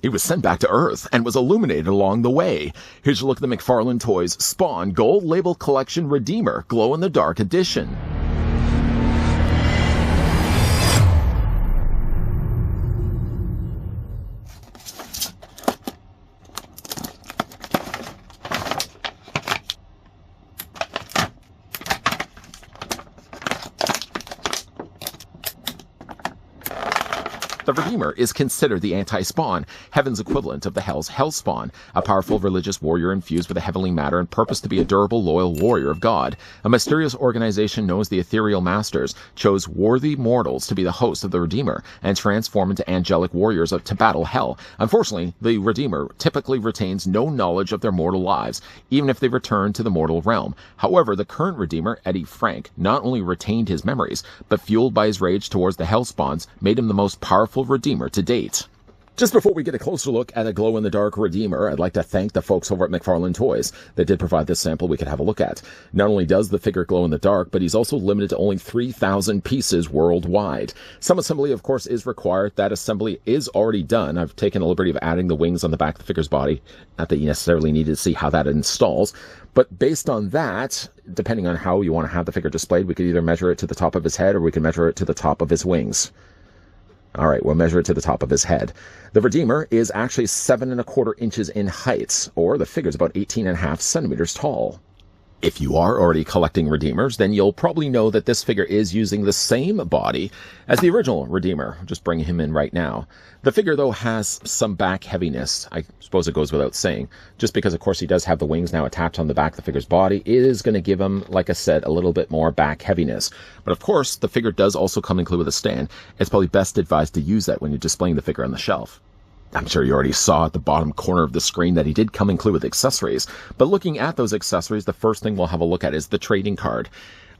He was sent back to Earth and was illuminated along the way. Here's a look at the McFarlane Toys Spawn Gold Label Collection Redeemer Glow-in-the-Dark Edition. The Redeemer is considered the anti-Spawn, Heaven's equivalent of the Hell's Hellspawn, a powerful religious warrior infused with a heavenly matter and purpose to be a durable, loyal warrior of God. A mysterious organization known as the Ethereal Masters chose worthy mortals to be the host of the Redeemer and transform into angelic warriors to battle Hell. Unfortunately, the Redeemer typically retains no knowledge of their mortal lives, even if they return to the mortal realm. However, the current Redeemer, Eddie Frank, not only retained his memories, but fueled by his rage towards the Hellspawns, made him the most powerful Redeemer to date. Just before we get a closer look at a glow-in-the-dark Redeemer, I'd like to thank the folks over at McFarlane Toys that did provide this sample we could have a look at. Not only does the figure glow in the dark, but he's also limited to only 3,000 pieces worldwide. Some assembly, of course, is required. That assembly is already done. I've taken the liberty of adding the wings on the back of the figure's body. Not that you necessarily needed to see how that installs, but based on that, depending on how you want to have the figure displayed, we could either measure it to the top of his head or we could measure it to the top of his wings. All right, we'll measure it to the top of his head. The Redeemer is actually 7¼ inches in height, or the figure's about 18½ centimeters tall. If you are already collecting Redeemers, then you'll probably know that this figure is using the same body as the original Redeemer. I'll just bring him in right now. The figure, though, has some back heaviness. I suppose it goes without saying. Just because, of course, he does have the wings now attached on the back of the figure's body, it is going to give him, like I said, a little bit more back heaviness. But, of course, the figure does also come included with a stand. It's probably best advised to use that when you're displaying the figure on the shelf. I'm sure you already saw at the bottom corner of the screen that he did come included with accessories. But looking at those accessories, the first thing we'll have a look at is the trading card.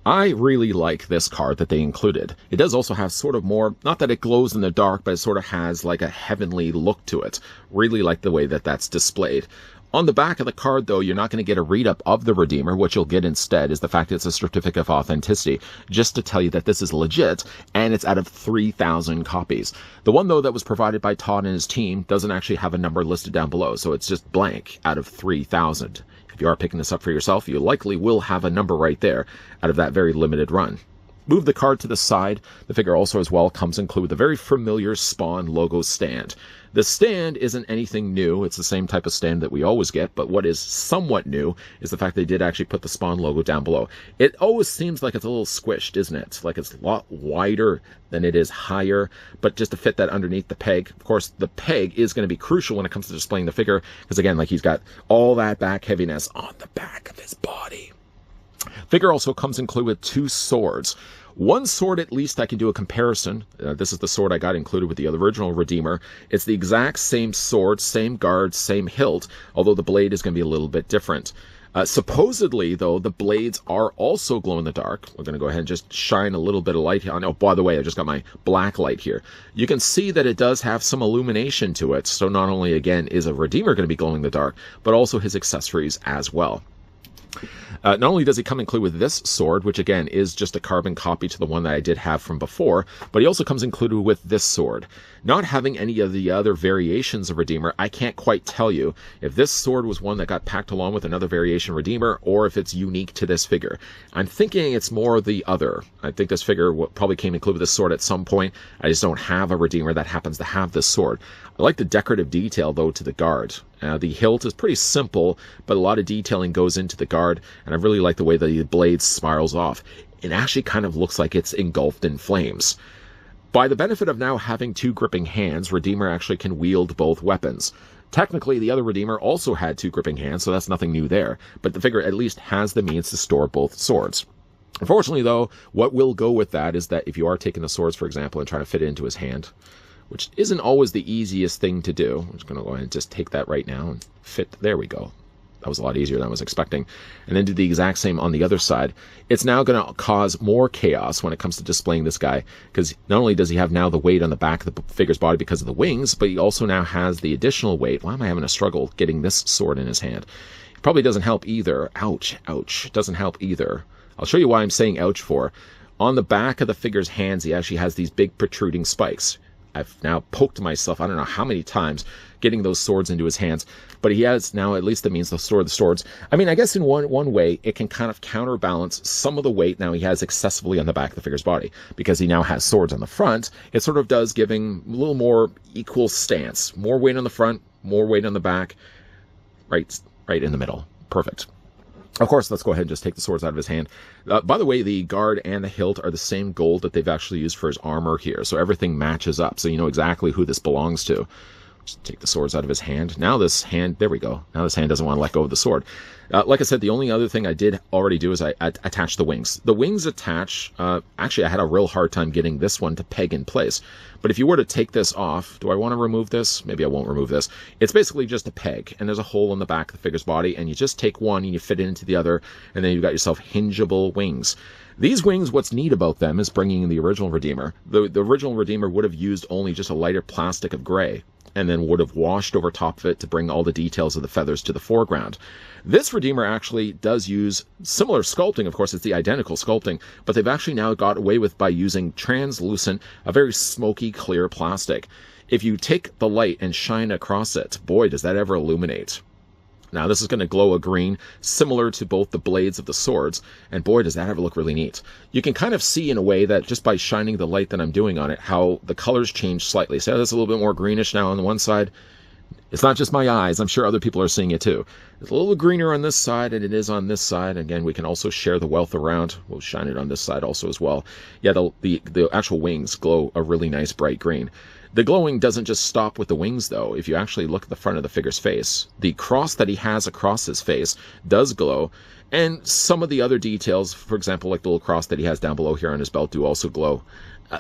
I really like this card that they included. It does also have sort of more, not that it glows in the dark, but it sort of has like a heavenly look to it. Really like the way that that's displayed. On the back of the card, though, you're not going to get a read-up of the Redeemer. What you'll get instead is the fact that it's a certificate of authenticity, just to tell you that this is legit, and it's out of 3,000 copies. The one, though, that was provided by Todd and his team doesn't actually have a number listed down below, so it's just blank out of 3,000. If you are picking this up for yourself, you likely will have a number right there out of that very limited run. Move the card to the side. The figure also as well comes included with a very familiar Spawn logo stand. The stand isn't anything new. It's the same type of stand that we always get, but what is somewhat new is the fact they did actually put the Spawn logo down below. It always seems like it's a little squished, isn't it? Like it's a lot wider than it is higher, but just to fit that underneath the peg. Of course, the peg is going to be crucial when it comes to displaying the figure, because again, like he's got all that back heaviness on the back of his body. Figure also comes included with 2 swords. One sword, at least, I can do a comparison. This is the sword I got included with the original Redeemer. It's the exact same sword, same guard, same hilt, although the blade is going to be a little bit different. Supposedly, though, the blades are also glow-in-the-dark. We're going to go ahead and just shine a little bit of light here. Oh, by the way, I just got my black light here. You can see that it does have some illumination to it. So not only, again, is a Redeemer going to be glowing in the dark, but also his accessories as well. Not only does he come included with this sword, which again is just a carbon copy to the one that I did have from before, but he also comes included with this sword. Not having any of the other variations of Redeemer, I can't quite tell you if this sword was one that got packed along with another variation Redeemer, or if it's unique to this figure. I'm thinking it's more the other. I think this figure probably came included with this sword at some point. I just don't have a Redeemer that happens to have this sword. I like the decorative detail, though, to the guard. The hilt is pretty simple, but a lot of detailing goes into the guard, and I really like the way the blade spirals off. It actually kind of looks like it's engulfed in flames. By the benefit of now having 2 gripping hands, Redeemer actually can wield both weapons. Technically, the other Redeemer also had 2 gripping hands, so that's nothing new there, but the figure at least has the means to store both swords. Unfortunately, though, what will go with that is that if you are taking the swords, for example, and trying to fit it into his hand, which isn't always the easiest thing to do. I'm just going to go ahead and just take that right now and fit. There we go. That was a lot easier than I was expecting. And then do the exact same on the other side. It's now going to cause more chaos when it comes to displaying this guy, because not only does he have now the weight on the back of the figure's body because of the wings, but he also now has the additional weight. Why am I having a struggle getting this sword in his hand? It probably doesn't help either. Ouch, ouch. Doesn't help either. I'll show you why I'm saying ouch for. On the back of the figure's hands, he actually has these big protruding spikes. I've now poked myself, I don't know how many times, getting those swords into his hands. But he has now, at least that means the swords. I mean, I guess in one way, it can kind of counterbalance some of the weight now he has excessively on the back of the figure's body. Because he now has swords on the front, it sort of does give him a little more equal stance. More weight on the front, more weight on the back, right in the middle. Perfect. Of course, let's go ahead and just take the swords out of his hand. By the way, the guard and the hilt are the same gold that they've actually used for his armor here. So everything matches up. So you know exactly who this belongs to. Just take the swords out of his hand. Now this hand, there we go. Now this hand doesn't want to let go of the sword. Like I said, the only other thing I did already do is I attached the wings. The wings attach, actually I had a real hard time getting this one to peg in place. But if you were to take this off, do I want to remove this? Maybe I won't remove this. It's basically just a peg, and there's a hole in the back of the figure's body, and you just take one and you fit it into the other, and then you've got yourself hingeable wings. These wings, what's neat about them is bringing in the original Redeemer. The original Redeemer would have used only just a lighter plastic of gray, and then would have washed over top of it to bring all the details of the feathers to the foreground. This Redeemer actually does use similar sculpting. Of course, it's the identical sculpting, but they've actually now got away with by using translucent, a very smoky, clear plastic. If you take the light and shine across it, boy, does that ever illuminate. Now, this is going to glow a green similar to both the blades of the swords, and boy, does that ever look really neat. You can kind of see in a way that just by shining the light that I'm doing on it, how the colors change slightly. So that's a little bit more greenish now on the one side. It's not just my eyes. I'm sure other people are seeing it too. It's a little greener on this side than it is on this side. Again, we can also share the wealth around. We'll shine it on this side also as well. Yeah, the actual wings glow a really nice bright green. The glowing doesn't just stop with the wings, though. If you actually look at the front of the figure's face, the cross that he has across his face does glow, and some of the other details, for example, like the little cross that he has down below here on his belt, do also glow.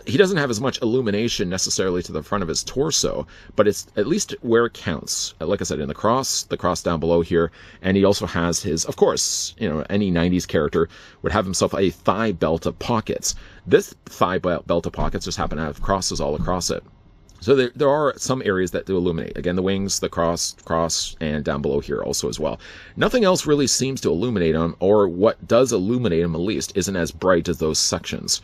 He doesn't have as much illumination necessarily to the front of his torso, but it's at least where it counts. Like I said, in the cross down below here, and he also has his, of course, you know, any 90s character would have himself a thigh belt of pockets. This thigh belt of pockets just happen to have crosses all across it. So there are some areas that do illuminate. Again, the wings, the cross, and down below here also as well. Nothing else really seems to illuminate him, or what does illuminate him at least isn't as bright as those sections.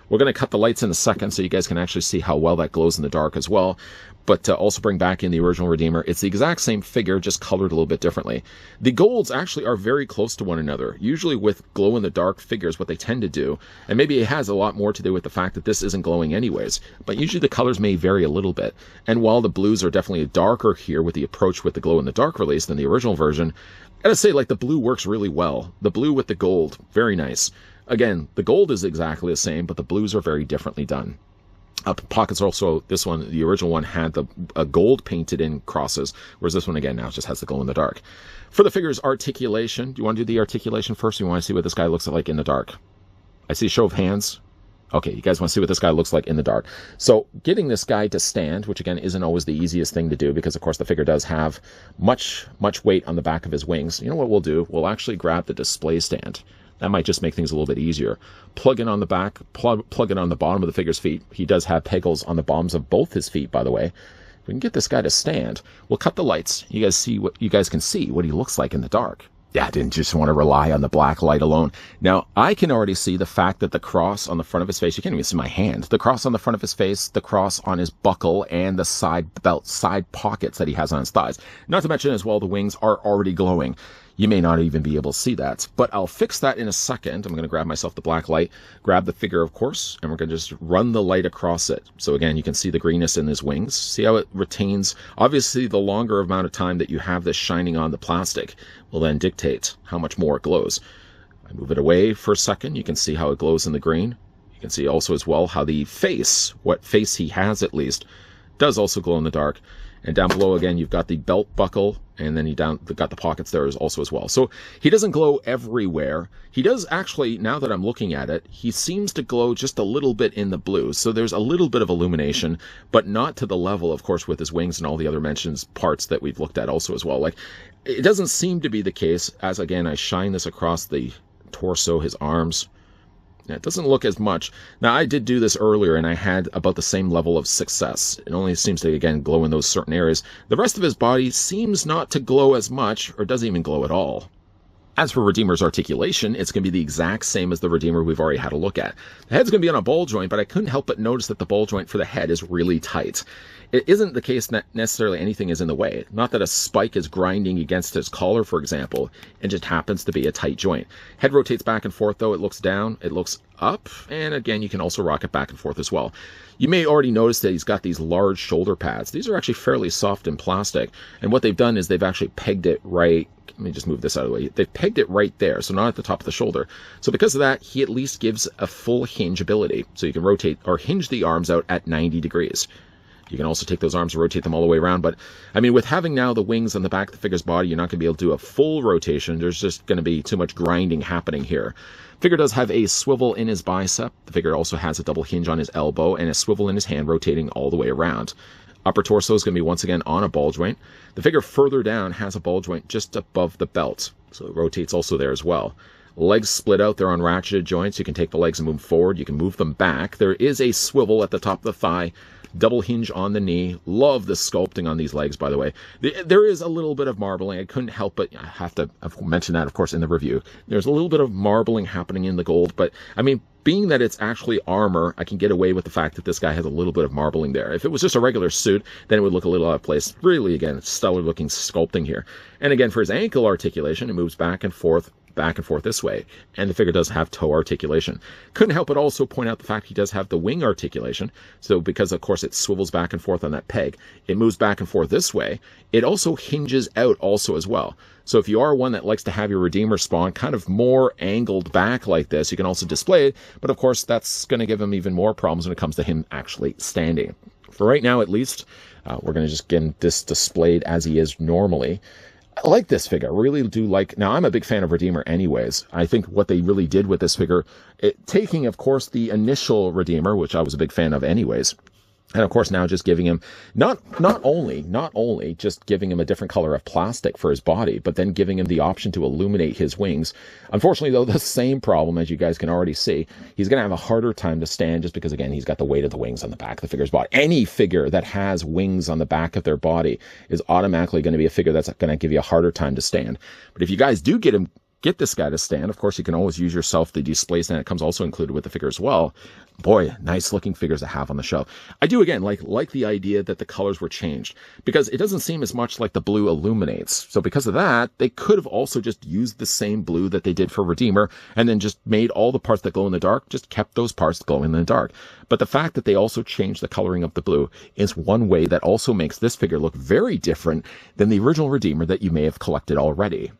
We're going to cut the lights in a second so you guys can actually see how well that glows in the dark as well. But to also bring back in the original Redeemer, it's the exact same figure, just colored a little bit differently. The golds actually are very close to one another. Usually with glow-in-the-dark figures, what they tend to do, and maybe it has a lot more to do with the fact that this isn't glowing anyways, but usually the colors may vary a little bit. And while the blues are definitely darker here with the approach with the glow-in-the-dark release than the original version, I gotta say, like, the blue works really well. The blue with the gold, very nice. Again, the gold is exactly the same, but the blues are very differently done. Pockets also, this one, the original one, had the gold painted in crosses, whereas this one, again, now just has the glow in the dark. For the figure's articulation, do you want to do the articulation first, or you want to see what this guy looks like in the dark? I see a show of hands. Okay, you guys want to see what this guy looks like in the dark. So getting this guy to stand, which again isn't always the easiest thing to do, because of course the figure does have much weight on the back of his wings. You know what we'll do? We'll actually grab the display stand. That might just make things a little bit easier. Plug it on the back, plug it on the bottom of the figure's feet. He does have pegals on the bottoms of both his feet, by the way. If we can get this guy to stand, we'll cut the lights. You guys can see what he looks like in the dark. Yeah, I didn't just want to rely on the black light alone. Now, I can already see the fact that the cross on the front of his face, you can't even see my hand, the cross on the front of his face, the cross on his buckle, and the side pockets that he has on his thighs. Not to mention as well, the wings are already glowing. You may not even be able to see that, but I'll fix that in a second. I'm going to grab myself the black light, grab the figure, of course, and we're going to just run the light across it. So again, you can see the greenness in his wings. See how it retains? Obviously, the longer amount of time that you have this shining on the plastic will then dictate how much more it glows. I move it away for a second. You can see how it glows in the green. You can see also as well how the face, what face he has at least, does also glow in the dark. And down below, again, you've got the belt buckle, and then got the pockets there also as well. So he doesn't glow everywhere. He does actually, now that I'm looking at it, he seems to glow just a little bit in the blue. So there's a little bit of illumination, but not to the level, of course, with his wings and all the other parts that we've looked at also as well. Like, it doesn't seem to be the case as, again, I shine this across the torso, his arms. It doesn't look as much. Now, I did do this earlier, and I had about the same level of success. It only seems to, again, glow in those certain areas. The rest of his body seems not to glow as much, or doesn't even glow at all. As for Redeemer's articulation, it's going to be the exact same as the Redeemer we've already had a look at. The head's going to be on a ball joint, but I couldn't help but notice that the ball joint for the head is really tight. It isn't the case that necessarily anything is in the way. Not that a spike is grinding against his collar, for example. It just happens to be a tight joint. Head rotates back and forth, though. It looks down, it looks up, and again, you can also rock it back and forth as well. You may already notice that he's got these large shoulder pads. These are actually fairly soft in plastic, and what they've done is they've actually pegged it right. Let me just move this out of the way. They've pegged it right there, so not at the top of the shoulder. So because of that, he at least gives a full hinge ability. So you can rotate or hinge the arms out at 90 degrees. You can also take those arms and rotate them all the way around. But, I mean, with having now the wings on the back of the figure's body, you're not going to be able to do a full rotation. There's just going to be too much grinding happening here. Figure does have a swivel in his bicep. The figure also has a double hinge on his elbow and a swivel in his hand rotating all the way around. Upper torso is going to be once again on a ball joint. The figure further down has a ball joint just above the belt, so it rotates also there as well. Legs split out, they're on ratcheted joints. You can take the legs and move forward. You can move them back. There is a swivel at the top of the thigh. Double hinge on the knee. Love the sculpting on these legs, by the way. There is a little bit of marbling. I couldn't help but I have to mention that, of course, in the review. There's a little bit of marbling happening in the gold, but I mean, being that it's actually armor, I can get away with the fact that this guy has a little bit of marbling there. If it was just a regular suit, then it would look a little out of place. Really, again, stellar looking sculpting here. And again, for his ankle articulation, it moves back and forth this way, and the figure does have toe articulation. Couldn't help but also point out the fact he does have the wing articulation. So because of course it swivels back and forth on that peg, it moves back and forth this way. It also hinges out also as well. So if you are one that likes to have your Redeemer spawn kind of more angled back like this, you can also display it, but of course that's going to give him even more problems when it comes to him actually standing. For right now at least, we're going to just get this displayed as he is normally. I like this figure. I really do like... Now, I'm a big fan of Redeemer anyways. I think what they really did with this figure, taking, of course, the initial Redeemer, which I was a big fan of anyways, and of course now just giving him not only just giving him a different color of plastic for his body, but then giving him the option to illuminate his wings. Unfortunately, though, the same problem, as you guys can already see, he's going to have a harder time to stand just because, again, he's got the weight of the wings on the back of the figure's body. Any figure that has wings on the back of their body is automatically going to be a figure that's going to give you a harder time to stand. But if you guys do get this guy to stand, of course, you can always use yourself the display stand. It comes also included with the figure as well. Boy, nice looking figures to have on the show. I do, again, like the idea that the colors were changed because it doesn't seem as much like the blue illuminates. So because of that, they could have also just used the same blue that they did for Redeemer and then just made all the parts that glow in the dark, just kept those parts glowing in the dark. But the fact that they also changed the coloring of the blue is one way that also makes this figure look very different than the original Redeemer that you may have collected already.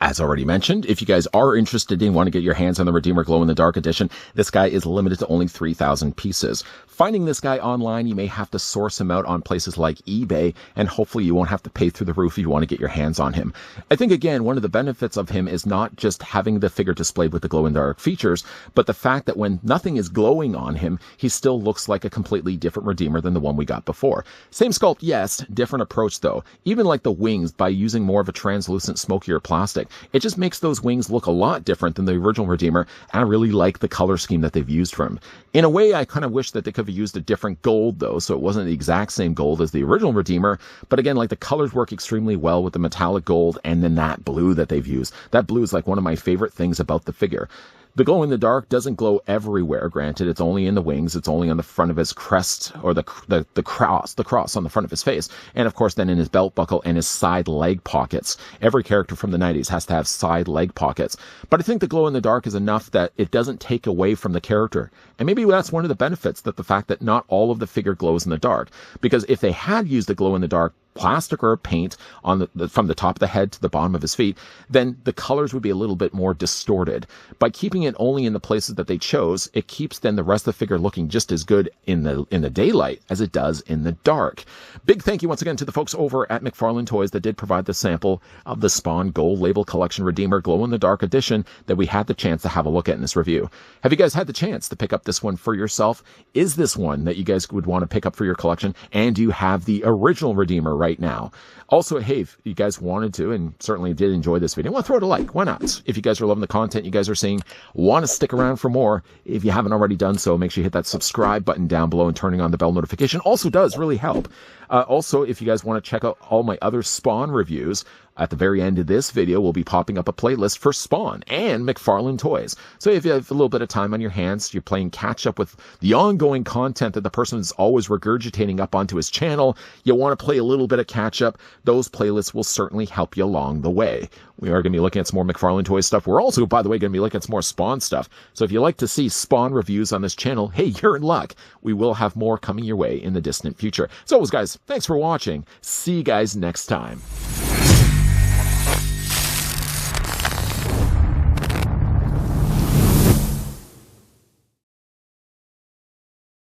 As already mentioned, if you guys are interested and want to get your hands on the Redeemer Glow in the Dark edition, this guy is limited to only 3,000 pieces. Finding this guy online, you may have to source him out on places like eBay, and hopefully you won't have to pay through the roof if you want to get your hands on him. I think, again, one of the benefits of him is not just having the figure displayed with the glow in the dark features, but the fact that when nothing is glowing on him, he still looks like a completely different Redeemer than the one we got before. Same sculpt, yes, different approach though. Even like the wings, by using more of a translucent, smokier plastic, it just makes those wings look a lot different than the original Redeemer, and I really like the color scheme that they've used for him. In a way, I kind of wish that they could have used a different gold, though, so it wasn't the exact same gold as the original Redeemer, but again, like the colors work extremely well with the metallic gold and then that blue that they've used. That blue is like one of my favorite things about the figure. The glow in the dark doesn't glow everywhere, granted. It's only in the wings. It's only on the front of his crest, or the cross on the front of his face. And of course then in his belt buckle and his side leg pockets. Every character from the 90s has to have side leg pockets. But I think the glow in the dark is enough that it doesn't take away from the character. And maybe that's one of the benefits, that the fact that not all of the figure glows in the dark. Because if they had used the glow in the dark plastic or paint on from the top of the head to the bottom of his feet, then the colors would be a little bit more distorted. By keeping it only in the places that they chose, it keeps then the rest of the figure looking just as good in the daylight as it does in the dark. Big thank you once again to the folks over at McFarlane Toys that did provide the sample of the Spawn Gold Label Collection Redeemer Glow in the Dark edition that we had the chance to have a look at in this review. Have you guys had the chance to pick up this one for yourself? Is this one that you guys would want to pick up for your collection? And do you have the original Redeemer right now? Also, hey, if you guys wanted to, and certainly did enjoy this video, well, throw it a like. Why not? If you guys are loving the content you guys are seeing, want to stick around for more, if you haven't already done so, make sure you hit that subscribe button down below, and turning on the bell notification also does really help. Also, if you guys want to check out all my other Spawn reviews, At the very end of this video, we'll be popping up a playlist for Spawn and McFarlane toys. So if you have a little bit of time on your hands, you're playing catch up with the ongoing content that the person is always regurgitating up onto his channel, you want to play a little bit of catch up, those playlists will certainly help you along the way. We are going to be looking at some more McFarlane toys stuff. We're also, by the way, going to be looking at some more Spawn stuff. So if you like to see Spawn reviews on this channel, hey, you're in luck. We will have more coming your way in the distant future. So, guys, thanks for watching. See you guys next time.